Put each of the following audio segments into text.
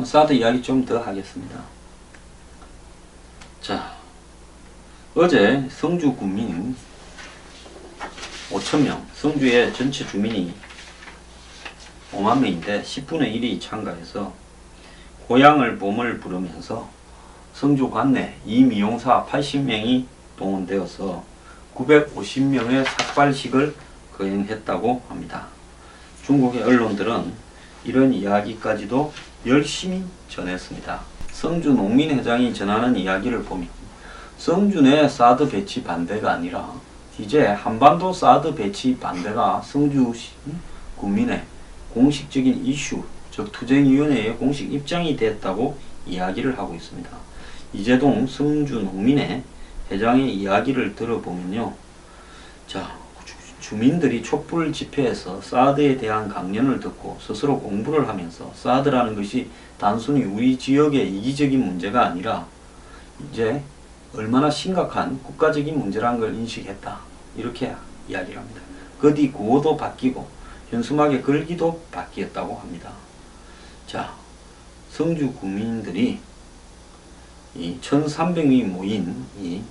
사드 이야기 좀 더 하겠습니다. 자, 어제 성주 군민 5,000명, 성주의 전체 주민이 5만 명인데 10분의 1이 참가해서 고향을 봄을 부르면서 성주 관내 이미용사 80명이 동원되어서 950명의 삭발식을 거행했다고 합니다. 중국의 언론들은 이런 이야기까지도 열심히 전했습니다. 성주 농민회장이 전하는 이야기를 보면 성주 내 사드 배치 반대가 아니라 이제 한반도 사드 배치 반대가 성주 군민의 공식적인 이슈, 즉 투쟁위원회의 공식 입장이 됐다고 이야기를 하고 있습니다. 이재동 성주 농민회 회장의 이야기를 들어보면요. 자, 주민들이 촛불 집회에서 사드에 대한 강연을 듣고 스스로 공부를 하면서 사드라는 것이 단순히 우리 지역의 이기적인 문제가 아니라 이제 얼마나 심각한 국가적인 문제라는 걸 인식했다. 이렇게 이야기를 합니다. 그 뒤 구호도 바뀌고 현수막의 글귀도 바뀌었다고 합니다. 자, 성주 국민들이 이 1300명이 모인 이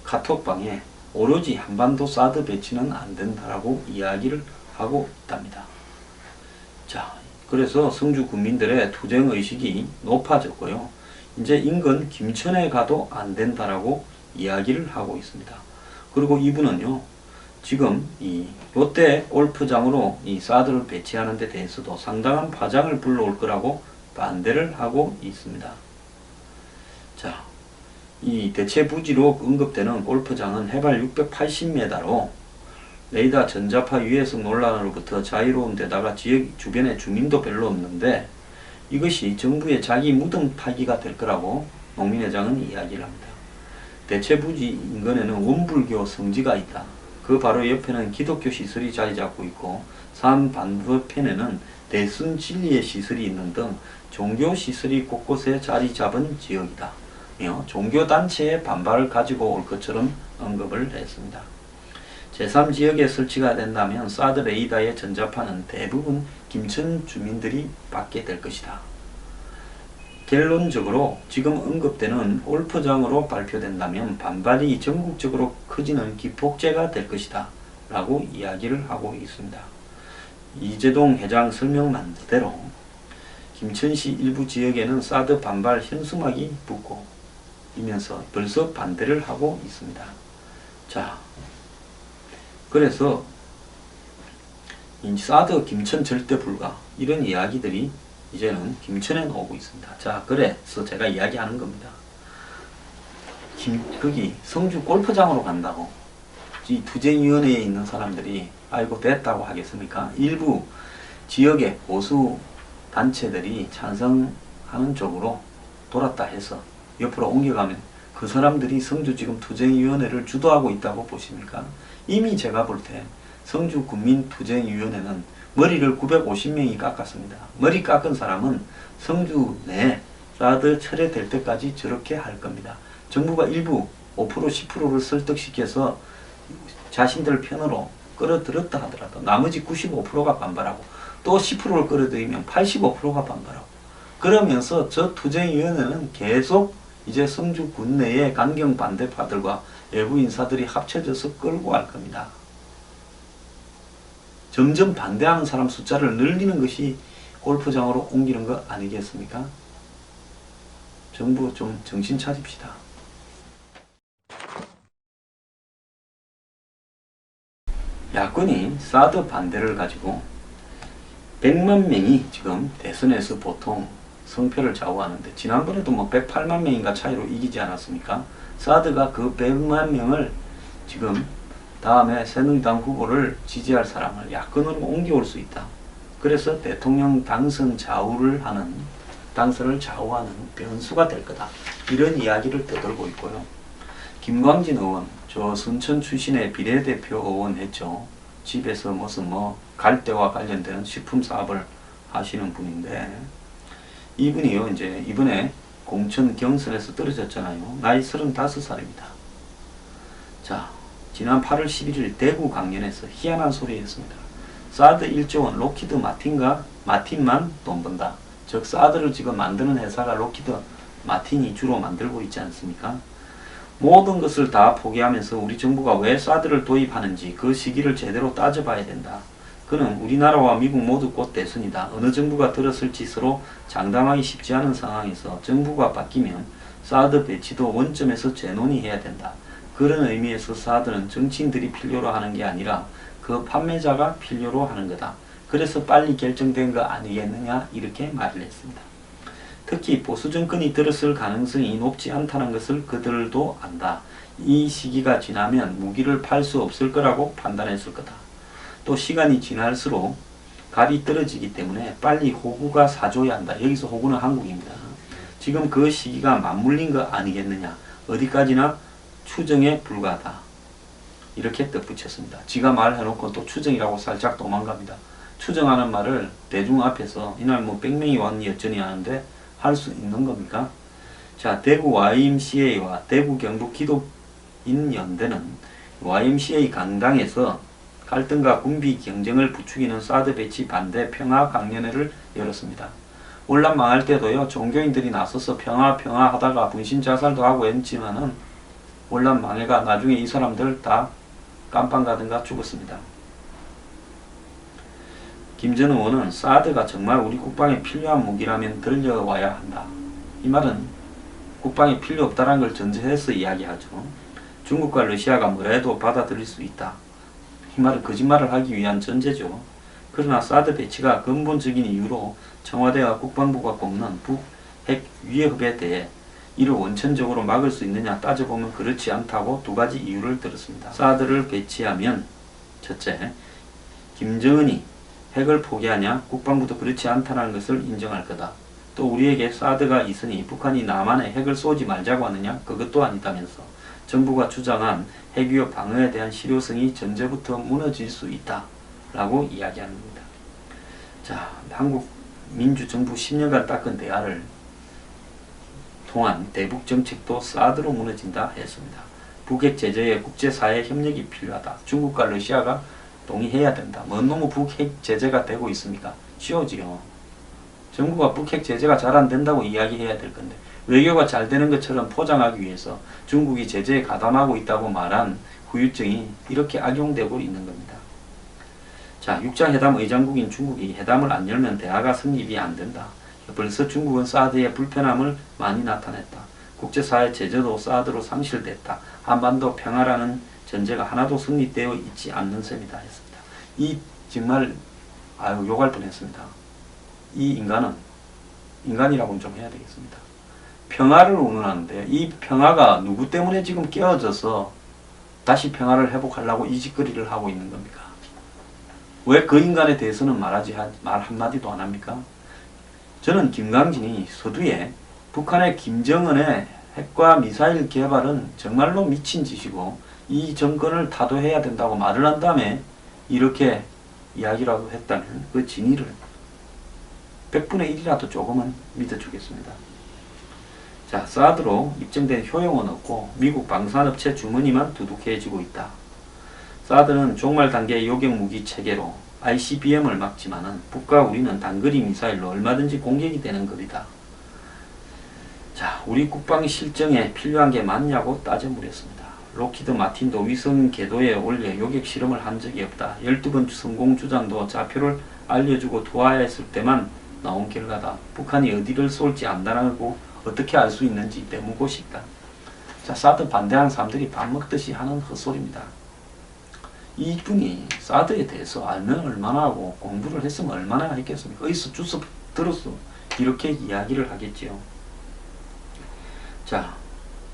카톡방에 오로지 한반도 사드 배치는 안 된다라고 이야기를 하고 있답니다. 자, 그래서 성주 군민들의 투쟁의식이 높아졌고요. 이제 인근 김천에 가도 안 된다라고 이야기를 하고 있습니다. 그리고 이분은요, 지금 이 롯데 골프장으로 이 사드를 배치하는 데 대해서도 상당한 파장을 불러올 거라고 반대를 하고 있습니다. 자, 이 대체 부지로 언급되는 골프장은 해발 680m로 레이더 전자파 유해성 논란으로부터 자유로운 데다가 지역 주변에 주민도 별로 없는데 이것이 정부의 자기 무덤 파기가 될 거라고 농민회장은 이야기를 합니다. 대체 부지 인근에는 원불교 성지가 있다. 그 바로 옆에는 기독교 시설이 자리 잡고 있고 산 반대편에는 대순 진리의 시설이 있는 등 종교 시설이 곳곳에 자리 잡은 지역이다. 종교단체의 반발을 가지고 올 것처럼 언급을 했습니다. 제3지역에 설치가 된다면 사드 레이더의 전자파는 대부분 김천 주민들이 받게 될 것이다. 결론적으로 지금 언급되는 골프장으로 발표된다면 반발이 전국적으로 커지는 기폭제가 될 것이다 라고 이야기를 하고 있습니다. 이재동 회장 설명만대로 김천시 일부 지역에는 사드 반발 현수막이 붙고 이면서 벌써 반대를 하고 있습니다. 자, 그래서 이 사드 김천 절대 불가 이런 이야기들이 이제는 김천에 오고 있습니다. 자, 그래서 제가 이야기하는 겁니다. 거기 성주 골프장으로 간다고 이 투쟁위원회에 있는 사람들이 아이고 됐다고 하겠습니까? 일부 지역의 보수 단체들이 찬성하는 쪽으로 돌았다 해서 옆으로 옮겨가면 그 사람들이 성주 지금 투쟁위원회를 주도하고 있다고 보십니까? 이미 제가 볼 때 성주 군민투쟁위원회는 머리를 950명이 깎았습니다. 머리 깎은 사람은 성주 내 사드 철회될 때까지 저렇게 할 겁니다. 정부가 일부 5% 10%를 설득시켜서 자신들 편으로 끌어들였다 하더라도 나머지 95%가 반발하고 또 10%를 끌어들이면 85%가 반발하고 그러면서 저 투쟁위원회는 계속 이제 성주 군내의 강경 반대파들과 외부 인사들이 합쳐져서 끌고 갈 겁니다. 점점 반대하는 사람 숫자를 늘리는 것이 골프장으로 옮기는 거 아니겠습니까? 정부 좀 정신 차립시다. 야권이 사드 반대를 가지고 100만 명이 지금 대선에서 보통 성표를 좌우하는데 지난번에도 뭐 108만 명인가 차이로 이기지 않았습니까? 사드가 그 100만 명을 지금 다음에 새누리당 후보를 지지할 사람을 야권으로 옮겨올 수 있다. 그래서 대통령 당선을 좌우하는 변수가 될 거다. 이런 이야기를 떠들고 있고요. 김광진 의원, 저 순천 출신의 비례대표 의원 했죠. 집에서 무슨 갈대와 관련된 식품 사업을 하시는 분인데 이분이요, 이제 이번에 공천 경선에서 떨어졌잖아요. 나이 35살입니다. 자, 지난 8월 11일 대구 강연에서 희한한 소리 했습니다. 사드 1조 원 로키드 마틴만 돈 번다. 즉 사드를 지금 만드는 회사가 록히드 마틴이 주로 만들고 있지 않습니까? 모든 것을 다 포기하면서 우리 정부가 왜 사드를 도입하는지 그 시기를 제대로 따져봐야 된다. 그는 우리나라와 미국 모두 곧 대선이다. 어느 정부가 들었을지 서로 장담하기 쉽지 않은 상황에서 정부가 바뀌면 사드 배치도 원점에서 재논의해야 된다. 그런 의미에서 사드는 정치인들이 필요로 하는 게 아니라 그 판매자가 필요로 하는 거다. 그래서 빨리 결정된 거 아니겠느냐 이렇게 말을 했습니다. 특히 보수 정권이 들었을 가능성이 높지 않다는 것을 그들도 안다. 이 시기가 지나면 무기를 팔 수 없을 거라고 판단했을 거다. 또 시간이 지날수록 값이 떨어지기 때문에 빨리 호구가 사줘야 한다. 여기서 호구는 한국입니다. 지금 그 시기가 맞물린 거 아니겠느냐. 어디까지나 추정에 불과하다. 이렇게 덧붙였습니다. 지가 말해놓고 또 추정이라고 살짝 도망갑니다. 추정하는 말을 대중 앞에서 이날 뭐 100명이 왔니 어쩌니 하는데 할 수 있는 겁니까? 자, 대구 YMCA와 대구 경북 기독인 연대는 YMCA 강당에서 갈등과 군비 경쟁을 부추기는 사드 배치 반대 평화 강연회를 열었습니다. 월남 망할 때도요, 종교인들이 나서서 평화 하다가 분신 자살도 하고 했지만은 월남 망해가 나중에 이 사람들 다 깜빵 가든가 죽었습니다. 김 전 의원은 사드가 정말 우리 국방에 필요한 무기라면 들려와야 한다. 이 말은 국방에 필요 없다는 걸 전제해서 이야기하죠. 중국과 러시아가 뭐라 해도 받아들일 수 있다. 이 말은 거짓말을 하기 위한 전제죠. 그러나 사드 배치가 근본적인 이유로 청와대와 국방부가 꼽는 북핵 위협에 대해 이를 원천적으로 막을 수 있느냐 따져보면 그렇지 않다고 두 가지 이유를 들었습니다. 사드를 배치하면 첫째, 김정은이 핵을 포기하냐? 국방부도 그렇지 않다는 것을 인정할 거다. 또 우리에게 사드가 있으니 북한이 남한에 핵을 쏘지 말자고 하느냐? 그것도 아니다면서 정부가 주장한 핵위협 방어에 대한 실효성이 전제부터 무너질 수 있다. 라고 이야기하는 겁니다. 자, 한국 민주정부 10년간 닦은 대화를 통한 대북 정책도 사드로 무너진다 했습니다. 북핵 제재에 국제사회 협력이 필요하다. 중국과 러시아가 동의해야 된다. 뭔 놈의 북핵 제재가 되고 있습니까? 쉬워지요. 정부가 북핵 제재가 잘 안 된다고 이야기해야 될 건데 외교가 잘 되는 것처럼 포장하기 위해서 중국이 제재에 가담하고 있다고 말한 후유증이 이렇게 악용되고 있는 겁니다. 자, 6자 회담 의장국인 중국이 회담을 안 열면 대화가 성립이 안 된다. 벌써 중국은 사드의 불편함을 많이 나타냈다. 국제사회 제재도 사드로 상실됐다. 한반도 평화라는 전제가 하나도 성립되어 있지 않는 셈이다 했습니다. 이 정말 욕할 뻔했습니다. 이 인간은 인간이라고는 좀 해야 되겠습니다. 평화를 운운하는데 이 평화가 누구 때문에 지금 깨어져서 다시 평화를 회복하려고 이 짓거리를 하고 있는 겁니까? 왜 그 인간에 대해서는 말 한마디도 안 합니까? 저는 김강진이 서두에 북한의 김정은의 핵과 미사일 개발은 정말로 미친 짓이고 이 정권을 타도해야 된다고 말을 한 다음에 이렇게 이야기라도 했다면 그 진위를 100분의 1이라도 조금은 믿어주겠습니다. 자, 사드로 입증된 효용은 없고 미국 방산업체 주머니만 두둑해지고 있다. 사드는 종말 단계의 요격무기 체계로 ICBM을 막지만은 북과 우리는 단거리 미사일로 얼마든지 공격이 되는 겁이다. 자, 우리 국방 실정에 필요한 게 맞냐고 따져 물었습니다. 록히드 마틴도 위성 궤도에 올려 요격 실험을 한 적이 없다. 12번 성공 주장도 좌표를 알려주고 도와했을 때만 나온 결과다. 북한이 어디를 쏠지 안다라고 어떻게 알 수 있는지 되묻고 싶다. 자, 사드 반대하는 사람들이 밥 먹듯이 하는 헛소리입니다. 이분이 사드에 대해서 알면 얼마나 하고 공부를 했으면 얼마나 했겠습니까? 어디서 주워 들었어? 이렇게 이야기를 하겠지요. 자,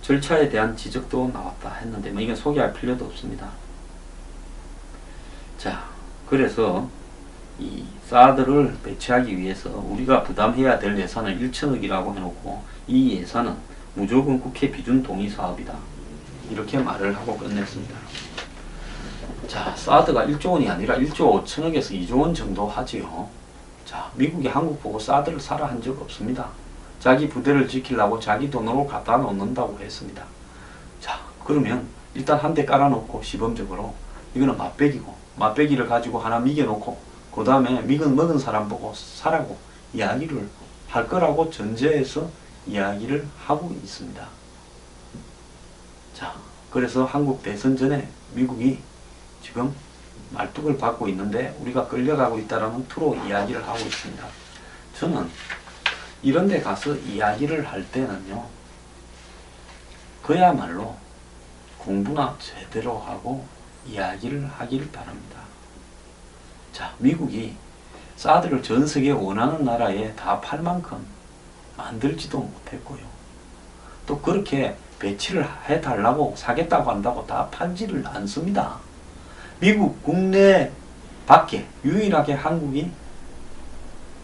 절차에 대한 지적도 나왔다 했는데 뭐 이건 소개할 필요도 없습니다. 자, 그래서 이 사드를 배치하기 위해서 우리가 부담해야 될 예산을 1천억이라고 해놓고 이 예산은 무조건 국회 비준 동의 사업이다. 이렇게 말을 하고 끝냈습니다. 자, 사드가 1조 원이 아니라 1조 5천억에서 2조 원 정도 하지요. 자, 미국이 한국 보고 사드를 사라 한 적 없습니다. 자기 부대를 지키려고 자기 돈으로 갖다 놓는다고 했습니다. 자, 그러면 일단 한 대 깔아놓고 시범적으로 이거는 맛배기고 맛배기를 가지고 하나 미겨놓고 그 다음에 미군 먹은 사람 보고 사라고 이야기를 할 거라고 전제해서 이야기를 하고 있습니다. 자, 그래서 한국 대선 전에 미국이 지금 말뚝을 받고 있는데 우리가 끌려가고 있다라는 투로 이야기를 하고 있습니다. 저는 이런 데 가서 이야기를 할 때는요, 그야말로 공부나 제대로 하고 이야기를 하기를 바랍니다. 자, 미국이 사드를 전 세계에 원하는 나라에 다 팔 만큼 만들지도 못했고요. 또 그렇게 배치를 해달라고 사겠다고 한다고 다 팔지를 않습니다. 미국 국내 밖에 유일하게 한국이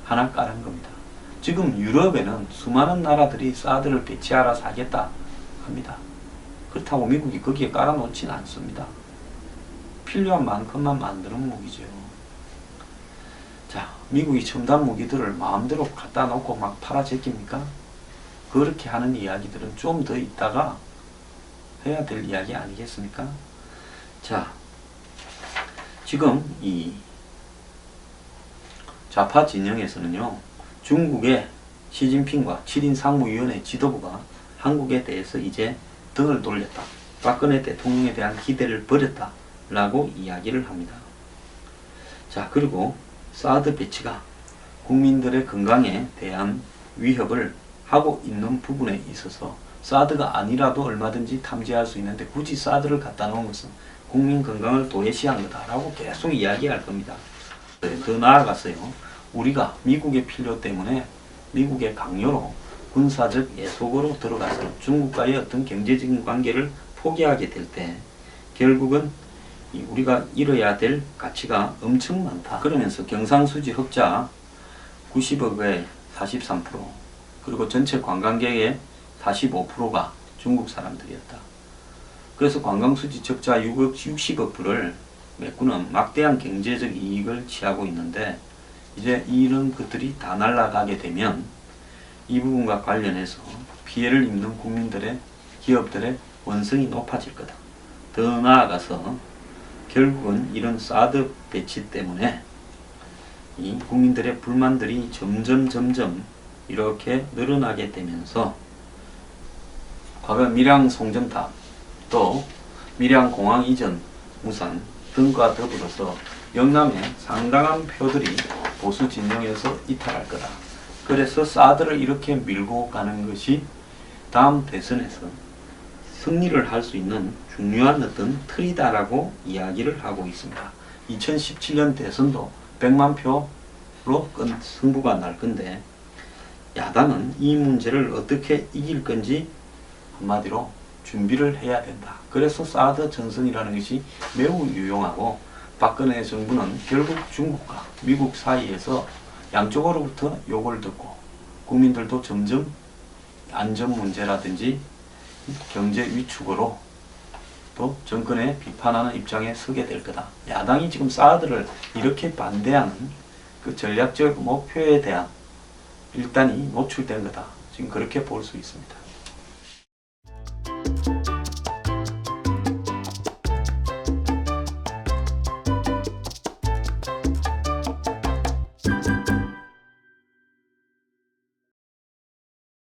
하나 깔은 겁니다. 지금 유럽에는 수많은 나라들이 사드를 배치하라 사겠다 합니다. 그렇다고 미국이 거기에 깔아놓지는 않습니다. 필요한 만큼만 만드는 무기죠. 자, 미국이 첨단 무기들을 마음대로 갖다 놓고 막 팔아 제낍니까? 그렇게 하는 이야기들은 좀 더 있다가 해야 될 이야기 아니겠습니까? 자, 지금 이 좌파 진영에서는요, 중국의 시진핑과 7인 상무위원회 지도부가 한국에 대해서 이제 등을 돌렸다. 박근혜 대통령에 대한 기대를 버렸다. 라고 이야기를 합니다. 자, 그리고 사드 배치가 국민들의 건강에 대한 위협을 하고 있는 부분에 있어서 사드가 아니라도 얼마든지 탐지할 수 있는데 굳이 사드를 갖다 놓은 것은 국민 건강을 도외시한 거다라고 계속 이야기할 겁니다. 더 나아가서요, 우리가 미국의 필요 때문에 미국의 강요로 군사적 예속으로 들어가서 중국과의 어떤 경제적인 관계를 포기하게 될 때 결국은 우리가 잃어야 될 가치가 엄청 많다. 그러면서 경상수지 흑자 90억의 43%, 그리고 전체 관광객의 45%가 중국 사람들이었다. 그래서 관광수지 적자 60억 불을 메꾸는 막대한 경제적 이익을 취하고 있는데, 이제 이런 것들이 다 날아가게 되면 이 부분과 관련해서 피해를 입는 국민들의, 기업들의 원성이 높아질 거다. 더 나아가서 결국은 이런 사드 배치 때문에 이 국민들의 불만들이 점점 이렇게 늘어나게 되면서 과거 밀양 송전탑, 또 밀양공항 이전 무산 등과 더불어서 영남에 상당한 표들이 보수 진영에서 이탈할 거다. 그래서 사드를 이렇게 밀고 가는 것이 다음 대선에서 승리를 할 수 있는 중요한 어떤 틀이다라고 이야기를 하고 있습니다. 2017년 대선도 100만 표로 승부가 날 건데, 야당은 이 문제를 어떻게 이길 건지 한마디로 준비를 해야 된다. 그래서 사드 전선이라는 것이 매우 유용하고, 박근혜 정부는 결국 중국과 미국 사이에서 양쪽으로부터 욕을 듣고 국민들도 점점 안전 문제라든지 경제 위축으로 또 정권에 비판하는 입장에 서게 될 거다. 야당이 지금 사드를 이렇게 반대하는 그 전략적 목표에 대한 일단이 노출된 거다. 지금 그렇게 볼 수 있습니다.